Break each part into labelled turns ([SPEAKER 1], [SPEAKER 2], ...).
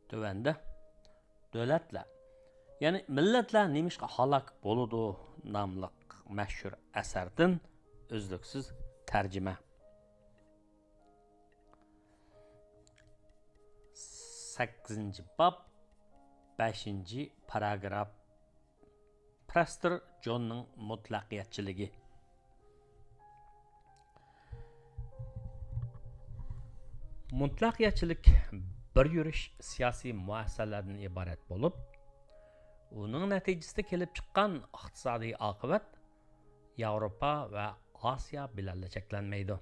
[SPEAKER 1] Tövəndə dövlətlər, yəni millətlər nemişqə halak boludu namlıq məşhur əsərdən özlüksüz tərcümə. 8-ci bab 5-ci paragraf Prester John'ның mutlaqiyatçılығы. Mutlaqiyatçılık bir yürüş siyasi muassasalardan ibaret bolup, onun neticesinde kelip çıkan iqtisadi akıbet Avrupa ve Asya bilan cheklanmaydi.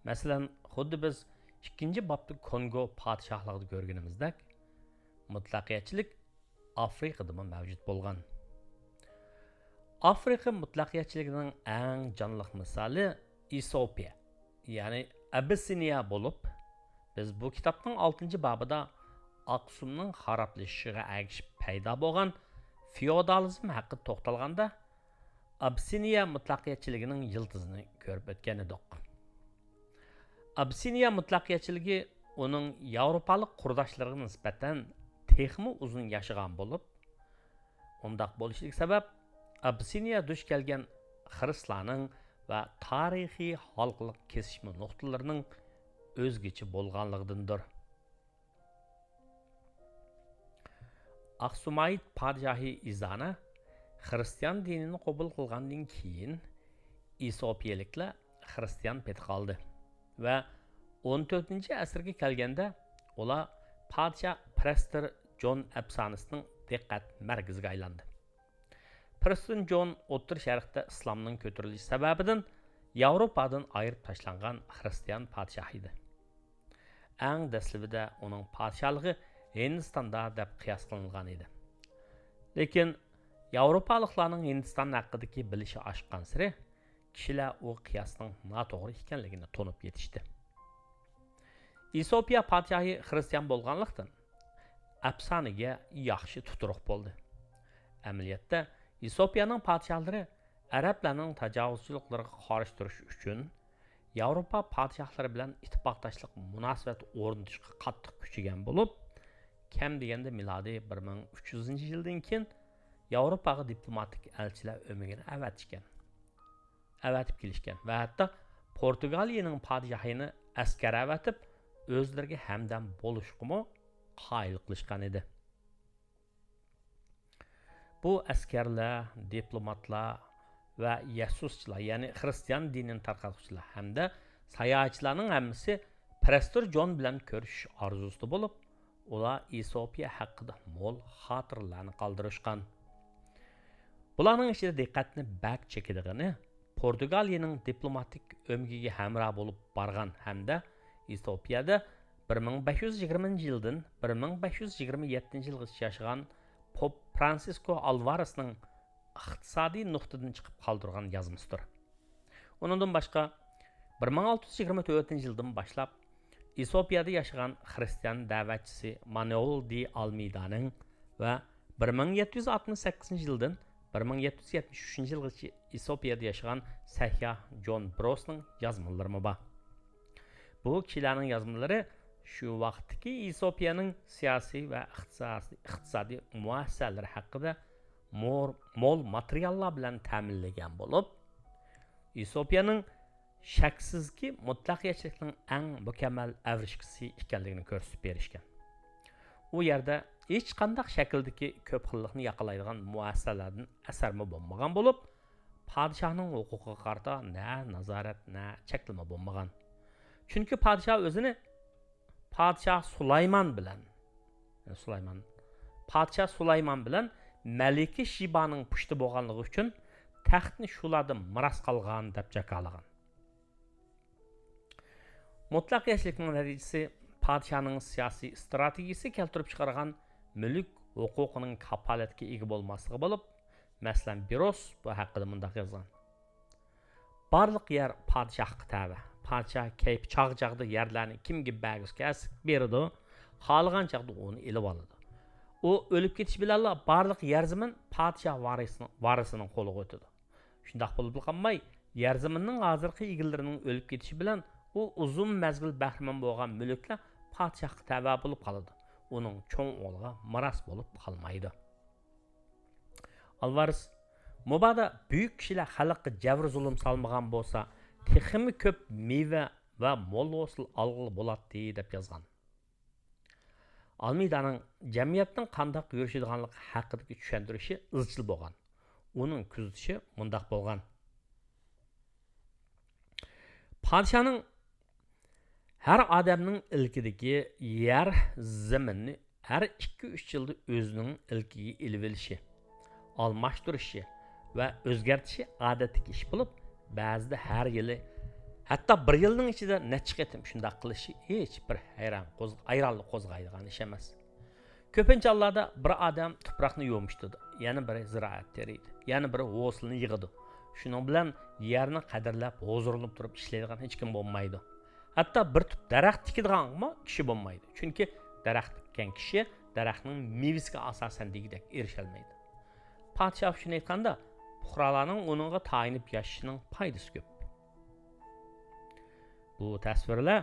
[SPEAKER 1] Mesela xuddi biz 2. babda Kongo padişahlığını görgünümüzdek, mutlaqiyatçılık Afrika'da mı mevcut bolgan. Afrika mutlaqiyatçılığının en canlıq misali Etiyopya, yani Abisiniya bolup, biz bu kitapның 6. babıda Aksumның xarablaşışıga ergişip payda bolgan feodalizm haqqı to'xtalganda Abisiniya mutlaqiyatçılığının yıldızını görüp ötken edik. Abisiniya mutlaqiyatçılığı onun Avrupalık kurdaşlarına nispeten texmi uzun yaşagan bolup, ondaq bolışlık sebep Abisiniya duş kelgen Hristiyanның ve tarihi halkılık kesişme noktalarının özgeçi bolganlığıdındır. Aksumayit padişahı İzana Hristiyan dinini kabul kılgandan keyin Etiopiyalikler Hristiyan pet kaldı ve 14. asırga kelgende ola padişah Prester John efsanəsinin dikkat merkeziga aylandı. Preston John O'ttir Şərqdə İslamның kötürülüş səbəbindən Avropadan ayırıb taşlanğan Hristiyan padişah idi. Ən dəslibdə onun padişahlığı Hindistanda dəb qiyas qılınğan idi. Lekin Avropalıqlarning Hindistan haqqındakı bilişi aşqan siri kişilər o qiyasның noto'g'ri ekanligini tonib yetishdi. Etiopiya padişahı Hristiyan bo'lganlikdan afsonaga yaxshi tuturuq bo'ldi. Amaliyotda Etiopiyaning padişahları Arablarning tajovuzchiliklarga qarshi turish uchun Avropa padişahları bilan ittifoqdoshlik munosabat o'rnatishga qattiq kuchaygan bo'lib, kam deganda milodiy 1300-yildan keyin Avropaga diplomatik elchilar o'migini avatib kelishgan va hatto Portugaliyaning padişahini askar avatib o'zlariga hamdam bo'lishqimi qoyil qilishgan edi. Bu askerler, diplomatlar ve Yesusçılar, yani Hristiyan dinini tarqatuvchilar hamda sayohatchilarning hammasi Prester John bilan ko'rish orzusida bo'lib, ular Etiopiya haqida mo'l xotirlarni qoldirishgan. Bularning ichida diqqatni bak chekidigini Portugaliyaning diplomatik o'mgiga hamroh bo'lib borgan hamda Etiopiyada 1520-yildan 1527-yilgacha yashagan Pop Francisco Alvarez'ning iqtisodiy nuqtadan chiqib qoldirgan yozmasidir. Onundan başqa 1624-yildan boshlab Etiopiyada yashagan Hristiyan da'vatchisi Manuel de Almeidaning va 1768-yildan 1773-yilgacha Etiopiyada yashagan Sahyah John Brosning yozmalari bor. Bu kishilarning yozmalari şu vaqtdagi Etiopiyaning siyosiy va iqtisodiy muassasalari haqida mo'l materiallar bilan ta'minlangan bo'lib, Etiopiyaning shaksizki mutlaqiyatchilikning eng mukammal avrishkisi ekanligini ko'rsatib berishgan. U yerda hech qanday shakldagi ko'p xillikni yaqalaydigan muassasalardan asarmi bo'lmagan bo'lib, padişahning huquqiga qarta na nazorat, na cheklama bo'lmagan. Chunki padişah o'zini Padişah Sulayman bilan Maliki Shiba'nın pushti bo'lganligi uchun taxtni shulardan miros qolgan deb jakalagan. Mutlaqiyatchilikning natijasi padişahning siyosiy strategiyasi keltirib chiqargan mulk huquqining kapolatga ega bo'lmasligi bo'lib, masalan Biros bu haqida mundaq yozgan. Barliq yer padişahga tabi. Padişah keyip çağcaqda yerlerini kimga bəgiz kəsib berdi, xalığan çağda onu elib aldı. O ölüp ketiş bilanla barlıq yer zaman padişah varısının qoluğa ötüdü. Şundaq bo'lib qolmay, yer zamanning hozirgi egillərinin ölüp ketişi bilan o uzun məzgil bəhrman bo'lgan mulklar padişahga tabe bo'lib qoldi. uning cho'ng o'g'liga miros bo'lib qolmaydi. Alvaris Mubada büyük kişiler xalqqa jabr zulm salmagan bo'lsa, texmi ko'p meva va mo'l hosil alg'ili bo'ladi deb yozgan. Almeydaning jamiyatning qanday yurishadiganligi haqidagi tushuntirishi izchil bo'lgan. Uning kuzatishi mundaq bo'lgan. Podshoning har odamning ilkidagi yer zaminni har 2-3 yilda o'zining ilkiga ilib olishi, almashtirishi va o'zgartirishi odatdagi ish bo'lib, ba'zida har yili hatto bir yilning ichida necha qatim shunday qilishi hech bir ayronlik qo'zg'aydigan ish emas. Ko'pincha hollarda bir odam tuproqni yo'mishtirdi, yana biri ziroat teriydi, yana biri ho'slini yig'idi. Shuning bilan yerni qadrlab, hozirlanib turib ishlaydigan hech kim bo'lmaydi. Hatto bir tut daraxt tikadiganmi kishi bo'lmaydi. Chunki daraxt tikkan kishi daraxtning mevasiga asosan degidek erisha olmaydi. Podshoh shuni aytganda, fuqarolarning uningga tayinib yashashining foydasi ko'p. Bu tasvirlar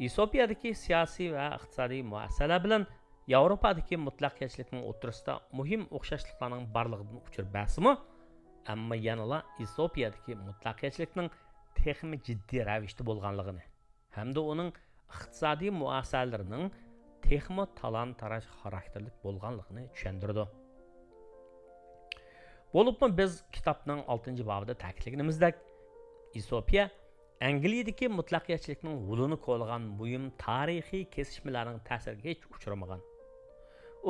[SPEAKER 1] Etiyopiyadagi siyosiy va iqtisodiy muassasalar bilan Yevropadagi mutlaqiyatchilikning o'rtasida muhim o'xshashliklarning borligidan uchur basimi, ammo yanala Etiyopiyadagi mutlaqiyatchilikning texnik jiddiy ravishda bo'lganligini hamda uning iqtisodiy muassasalarining texnik talon-taroj xarakterli bo'lganligini tushuntirdi. Bo'libmi biz kitobning 6-bobida ta'kidlaganimizdek, Etiopiya Angliyadagi mutlaqiyatchilikning yo'lini qo'ygan muhim tarixiy kesishmalarning ta'siriga hech uchramagan.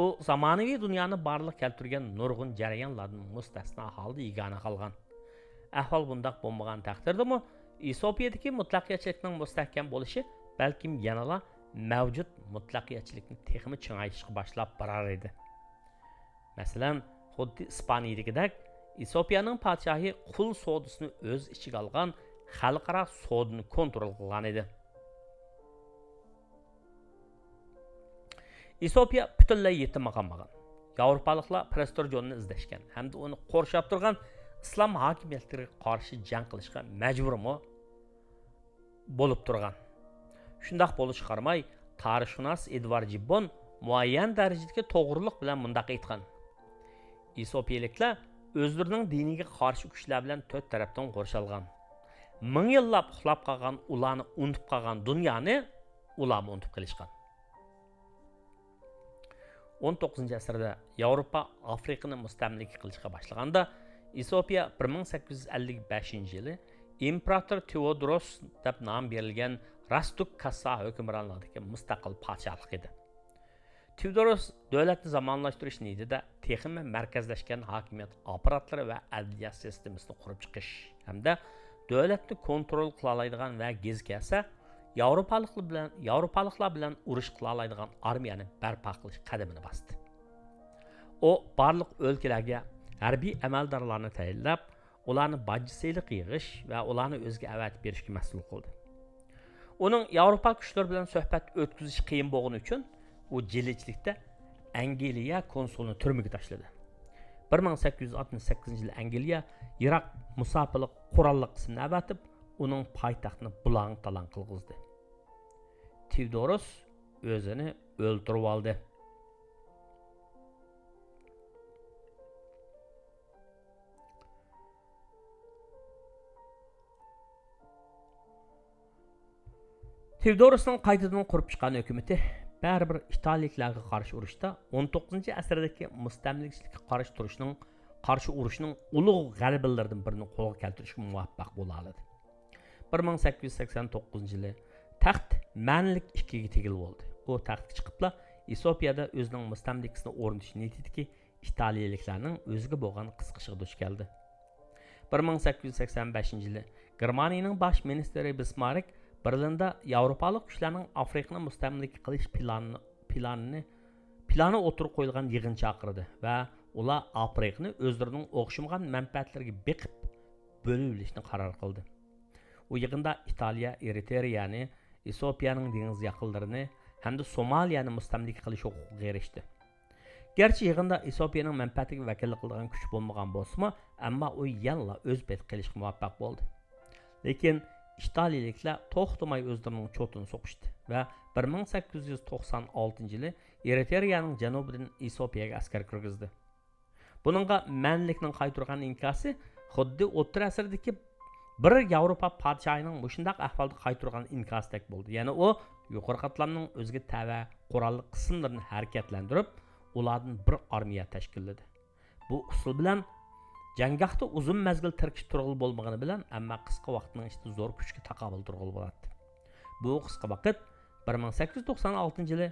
[SPEAKER 1] U zamonaviy dunyoni barliq keltirgan nurg'un jarayonlardan mustasno holda yegona qolgan. Ahvol bundoq bo'lmagan taqdirdami, Etiyopiyadagi mutlaqiyatchilikning mustahkam bo'lishi balkim yanala mavjud mutlaqiyatchilikni texmi chingayishga boshlab borar edi. Masalan, xuddi Ispaniyadagidek Etiopiyaning podshohi qul savdosini o'z ichiga olgan xalqaro savdoni kontrol qilgan edi. Etiopiya butunlay yetim qolmagan. Yevropaliklar Prestor Jonni izlashgan hamda uni qo'rshab turgan islom hokimiyatlariga qarshi jang qilishga majburmi bo'lib turgan. Shundaq bo'lishi qaramay, tarixshunos Edvard Gibbon muayyan darajadagi to'g'riliq bilan mundaq aytgan. Etiopiyaliklar o'zlarining diniga qarshi kuchlar bilan to'rt tarafdan qo'rshalgan. Ming yillab uxlab qolgan ularni unutib qolgan dunyoni ularni unutib qilishgan. 19-asrda Yevropa Afrikani mustamlika qilishga boshlaganda, Etiopiya 1855-yili imperator Theodoros deb nom berilgan Rastuk Kassa hukmronligidagi mustaqil podshohlik edi. Theodoros davlatni zamonlashtirish niyatida texnik markazlashgan hokimiyat apparatlari va adliya sistemasini qurib chiqish hamda davlatni kontrol qila oladigan va gezgasa Yevropaliklar bilan urush qila oladigan armiyani barpo qilish qadamini bosdi. U barliq o'lkalarga harbiy amaldorlarni tayinlab, ularni bajjisiylik yig'ish va ularni o'ziga avat berishga mas'ul qildi. Uning Yevropa kuchlari bilan suhbat o'tkazish qiyin bo'lgani uchun u jilichlikda Angliya konsulini turmaga tashladi. 1868-yili Angliya Iroq musofirlik qurolli qismini avatib, uning poytaxtini bulang-talang qilg'izdi. Theodoros o'zini o'ldirib oldi. Theodorosning qaytadan qurib chiqqan hukumati baribir italiyaliklarga qarshi urushda 19-asrdagi mustamlikachilikka qarshi urushning ulug' g'alabalaridan birini qo'lga keltirishga muvaffaq bo'la oldi. 1889-yili taxt ma'nilik ikkiga tegilib oldi. U taxtga chiqibla Etiyopiyada o'zining mustamlikasini o'rnatish niyatidagi italiyaliklarning o'ziga bo'lgan qisqishiga duch keldi. 1885-yili Germaniyaning bosh ministri Bismarck Berlinda Yevropalik kuchlarning Afrikani mustamlika qilish plani o'tirib qo'yilgan yig'in chaqirdi va ular Afrikani o'zlarining o'xshamagan manfaatlariga beqib bo'lib olishni qaror qildi. U yig'inda Italiya, Eritreyani, Etiopiyaning dengiz yaqinlarini hamda Somaliyani mustamlika qilish huquqiga erishdi. Gerçi yig'inda Etiopiyaning manfaatiga vakillik qilgan kuch bo'lmagan bo'lsa-mu, ammo u yana o'z bet qilishga muvaffaq bo'ldi. Lekin İtaliyaliklar to'xtamay o'zlarining cho'tini so'qishdi va 1896-yili Eritreyaning janubidan Etiopiyaga askar kirgizdi. Buningga manlikning qaytirgan inkosi xuddi o'rta asrdagi bir Yevropa podshohining mushundaq ahvolda qaytirgan inkosdek bo'ldi. Ya'ni u yuqori qatlamning o'ziga tava qurolli qismlarini harakatlantirib, ulardan bir armiya tashkilladi. Bu usul bilan janggohda uzun mezgil tirkish turg'ul bo'lmagani bilan, ammo qisqa vaqtning ichida zo'r kuchga taqobil turg'ul bo'ladi. Bu qisqa vaqt 1896-yili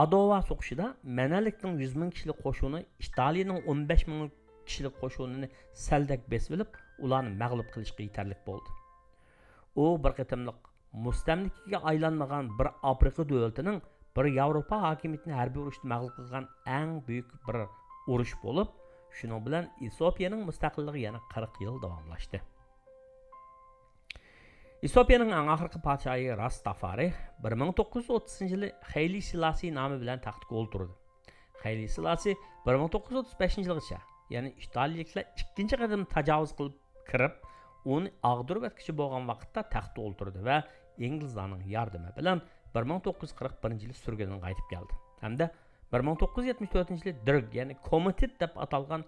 [SPEAKER 1] Adova so'qishida Manalikning 100 ming kishilik qo'shini Italiyaning 15 ming kishilik qo'shinini saldak besib olib, ularni mag'lub qilishga yetarlik bo'ldi. U bir qatimliq mustamlikaga aylanmagan bir Afrika davlatining bir Yevropa hokimiyatini harbiy urushda mag'lub qilgan eng buyuk bir urush bo'lib, shuning bilan Etiopiyaning mustaqilligi yana 40 yil davomlashdi. Etiopiyaning eng oxirgi podshohi Rastafari 1930-yili Haile Selassie nomi bilan taxtga o'ltirdi. Haile Selassie 1935-yilgacha, ya'ni Italiyaliklar ikkinchi qadam tajovuz qilib kirib, uni ag'dirib o'tkazib bo'lgan vaqtda taxtga o'ltirdi va inglizlarning yordami bilan 1941-yili surgundan qaytib keldi. Hamda 1974-yili Dirk, ya'ni komitet deb atalgan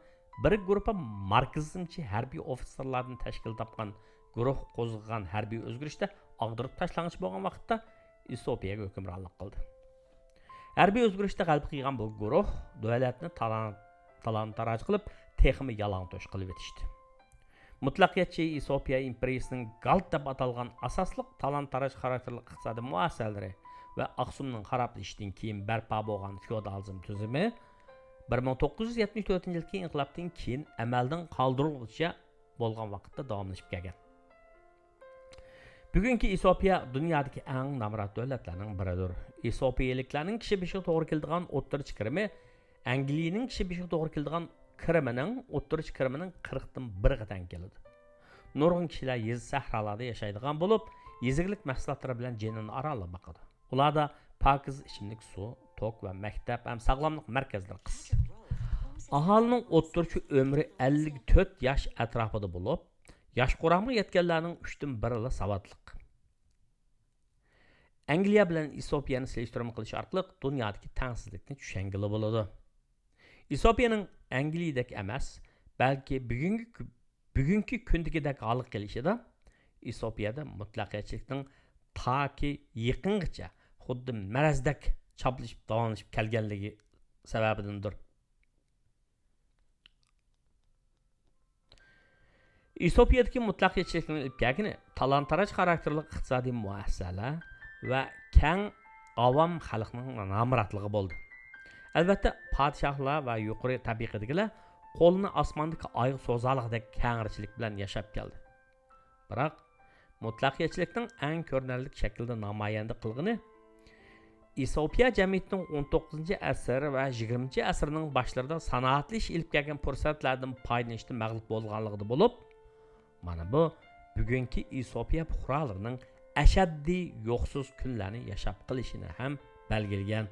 [SPEAKER 1] bir guruh markazimchi harbiy ofitserlardan tashkil topgan guruh qo'zg'agan harbiy o'zgarishda ag'dirib tashlang'ich bo'lgan vaqtda Etiopiyaga hukmronlik qildi. Harbiy o'zgarishda g'alaba qilgan bu guruh davlatni talon-taroj qilib, texmi yalangtosh qilib etishdi. Mutlaqiyatchi Etiopiya imperiyasining Galt deb atalgan asosliq talon-taroj xarakterli iqtisodiy muassasalari va Aqsumning xaroblashishidan keyin barpo bo'lgan feodalizm tuzumi 1974-yilgi inqilobdan keyin amaldan qoldirilguncha bo'lgan vaqtda davomlashib kelgan. Bugungi Etiopiya dunyodagi eng nomrod davlatlarning biridir. Etiopiyaliklarning kishi beshiga to'g'ri keladigan o'ttirchi kirimi Angliyaning kishi beshiga to'g'ri keladigan kirimining o'ttirchi kirimining 40 dan 1 teng keladi. Nurg'un kishilar yez sahrolarda yashaydigan bo'lib, yeziglik mahsulotlari bilan jinini aralamoqda. Ularda pokiz ichimlik suv, tok va maktab ham sog'lomlik markazlari qis. Aholining o'ttirchi umri 54 yosh atrofida bo'lib, yosh quramga yetganlarning 3 dan 1 savodliq. Angliya bilan Etiopiyani solishtirma qilish orqali dunyodagi tengsizlikni tushungili bo'ladi. Etiopiyaning Angliyadek emas, balki bugungi kundagidek holi kelishida Etiopiyada mutlaqiyatchilikning toki yaqingacha xuddi marazdek choplashib davomlashib kelganligi sababidandir. Etiyopiyadagi mutlaqiyatchilikning ilkagini talon-taroj xarakterli iqtisodiy muassasalar va keng avom xalqning nomrodligi bo'ldi. Albatta, podshohlar va yuqori tabiqadagilar qo'lini osmondagi oy so'zaliqdek kengrichilik bilan yashab keldi. Biroq mutlaqiyatchilikning eng ko'rinarli shaklda namoyanda qilgani Etiopiya jamiyatining 19-asr va 20-asrning boshlarida sanoatli ish ilib kelgan fursatlardan foydalanishda mag'lub bo'lganligida bo'lib, mana bu bugungi Etiopiya fuqarolarining ashaddiy yo'qsiz kunlarni yashab qilishini ham belgilagan.